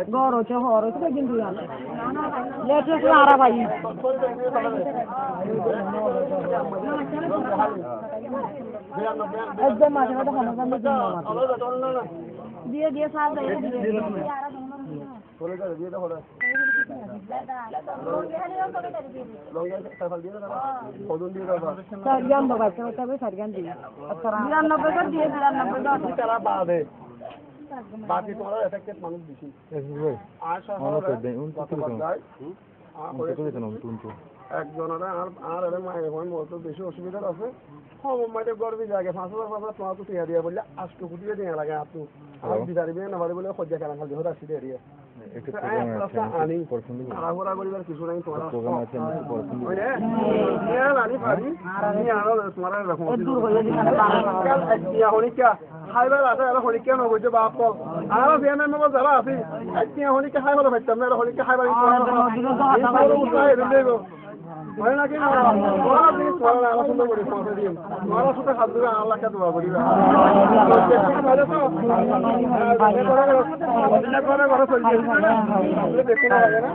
Goro c'è oro, tu vedi due anni. Le tue clara vai. E due mani, vado a fare una cosa. Dia salda e sargando faccio sapere sargando diranno per dire diranno per বাকি তোমরা affected মানুষ বেশি আশা একজনের আর এর মায়ের হয় মতো বেশি অসুবিধা আছে কম মাইতে গর্বি জায়গা 5,000 তোমার তো টিয়া দিয়া বললে 8 কোটি দিয়ে লাগে আপনি আর বিচারিবে না পারে বলে খোঁজা কারণ খালি হরা সিধে এরিয়া আনি আরাগোরা করিবার কিছু নাই তোমার প্রোগ্রাম আছে ওইরে নিয়া আনি পারি নিয়া আর তোমার রাখো দূর হয়ে দিয়া হনিকা খাইবার আছে আর হনিকা ন কইতে বাপ আর বিয়ানে মগ যারা আছে এতিয়া হনিকা খাই হলো ভাইতাম না হনিকা খাইবার হয় নাকি না ওরা দিন সরল আলোচনা করি পৌঁছে দিন ওরা সাথে হাত ধরে আল্লাহকে দোয়া করি ভালো তো করে চলছে দেখুন লাগে না